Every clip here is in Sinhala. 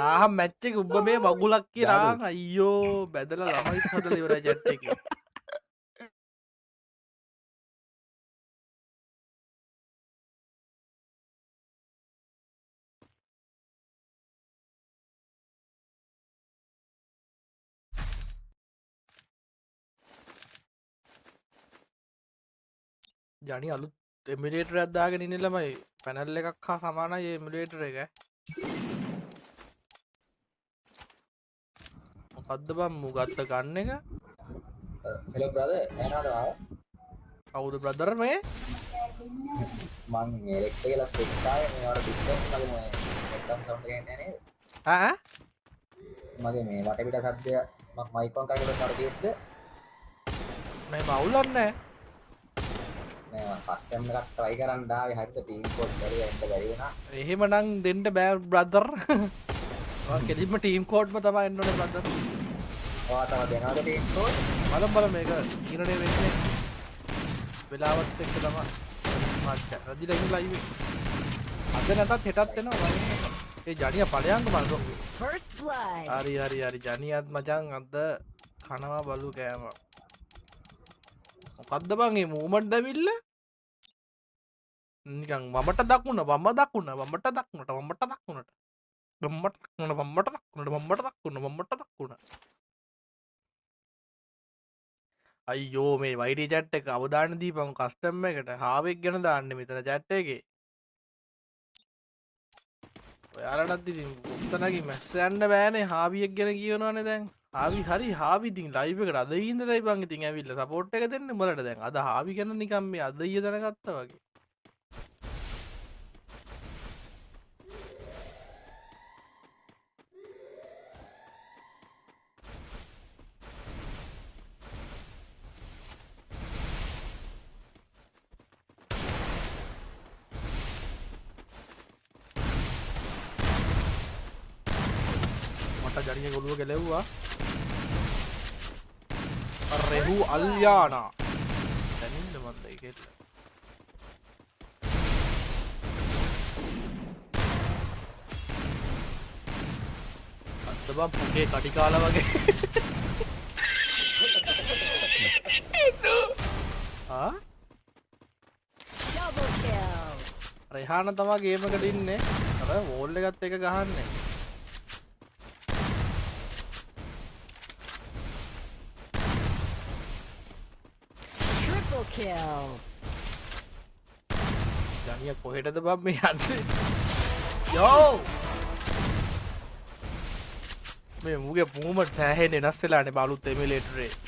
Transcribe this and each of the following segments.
ආ මැච් එක උඹ මේ මගුලක් කියලා ගාඩෝ අයියෝ බැදලා ළමයිත් හදලා ඉවරයි chat එකේ. ජනි අලුත් එමිරේටර් එකක් දාගෙන ඉන්නේ ළමයි පැනල් එකක් හා සමානයි එමිරේටර් එක. මොකද්ද බම් මු ගත්ත ගන්න එක? හෙලෝ බ්‍රදර් එනවද ආව කවුද බ්‍රදර් මේ? මං එලෙක්ට් කියලා ස්පෙක්ට් ආවේ මේවට ඩිස්කස් මගේ මේ නැත්තම් සවුන්ඩ් එක එන්නේ නේද ඈ මගේ මේ වටපිට සද්දය මම මයික් ඔන් කරගෙන ඉන්නකොට කේස්ද මේ මවුලක් නැහැ. මේ මම කස්ටම් එකක් try කරන්න ආවේ හරියට ටීම් කෝඩ් බැරි වෙන්න බැරි වුණා එහෙමනම් දෙන්න බෑ බ්‍රදර්. ඔය කෙලින්ම ටීම් කෝඩ්ම තමයි එන්න ඕනේ බ්‍රදර්. ඔයා තව දෙනවද ටීම් කෝඩ් බලමු මේක ඉරණේ වෙන්නේ. වෙලාවත් එක්ක තමයි මාච්චා රදිලා ඉන්න ලයිව් එක. අද නැතත් හෙටත් එනවා මම. ඒ ජනියා ඵලයන්ක බලන්න. First blood. හරි ජනියත් මචං අද කනවා බලු කෑම. මොකද්ද බං මේ මූවමන්ට් දැවිල්ල? නිකන් වමට දකුණ වම දකුණ වමට දකුණට වමට දකුණට වමට දකුණ වමට දකුණට වමට දකුණ වමට දකුණ. අයියෝ මේ වයිටි chat එක අවදාන දීපන් කස්ටම් එකට හාවෙක් ගැන දාන්නේ මෙතන chat එකේ. ඔයාලටත් ඉතින් උත්තනගේ මැස්ස යන්න බෑනේ හාවියෙක් ගැන කියනවනේ දැන්. හාවි හරි හාවි ඉතින් ලයිව් එකට අද ඉඳලා ඉපන් ඉතින් ඇවිල්ලා සපෝට් එක දෙන්න උඹලට දැන්. අද හාවි ගැන නිකන් මේ අද ඊය දැනගත්තා වගේ. ජනිය ගොළුව ගැලෙව්වා. රෙහු අල්යානා දැනින්න මන්ද ඒකෙත් අත්ත බම් පුකේ කටිකාලා වගේ. ආ Double kill. රෙහාන තමයි ගේම් එකට ඉන්නේ. අර වෝල් එකත් එක ගහන්නේ. Kill. ජනිය කොහෙටද බම් මේ යන්නේ? යෝ මේ මුගේ මූවමන්ට් සෑහෙන වෙනස් වෙලානේ බලුත් එමිලේටර් එකේ.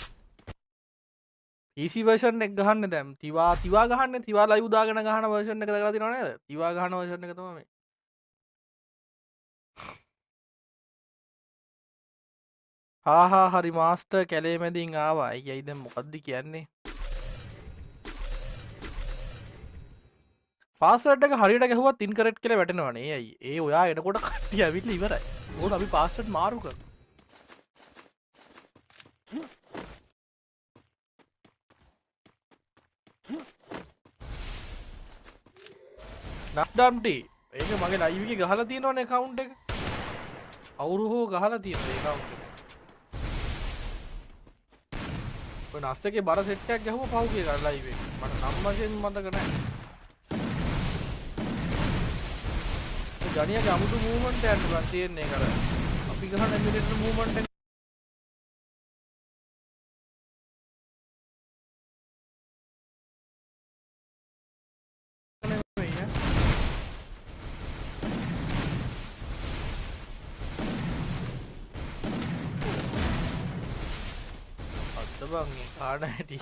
PC version එක ගහන්න දැන් තිවා ගහන්නේ තිවා ලයිව් දාගෙන ගහන version එක දැකලා තියෙනව නේද? තිවා ගහන version එක තමයි මේ. හරි මාස්ටර් කැලේ මැදින් ආවා. අයියයි දැන් මොකද්ද කියන්නේ? පාස්වර්ඩ් එක හරියට ගැහුවත් ඉන්කරෙක්ට් කියලා වැටෙනවනේ. ඇයි? ඒ ඔයා එනකොට කට්ටිය ඇවිල්ලා ඉවරයි. ඕන අපි පාස්වර්ඩ් මාරු කරමු. නක්ඩම්ටි ඒක මගේ ලයිව් එකේ ගහලා තියෙනවනේ account එක. අවුරු හෝ ගහලා තියෙනවා ඒ account එක. ඔය නැස් එකේ බර සෙට් එකක් ගැහුවා පහුගිය ලයිව් එකේ. මට නම් වශයෙන් මතක නැහැ. ජනියගේ අමුතු මූවමන්ට් එකක් ගන්න තියෙන්නේ කර අපි ගහන එමිරේටර් මූවමන්ට් එක නෙමෙයි අද බං කාණ හැටි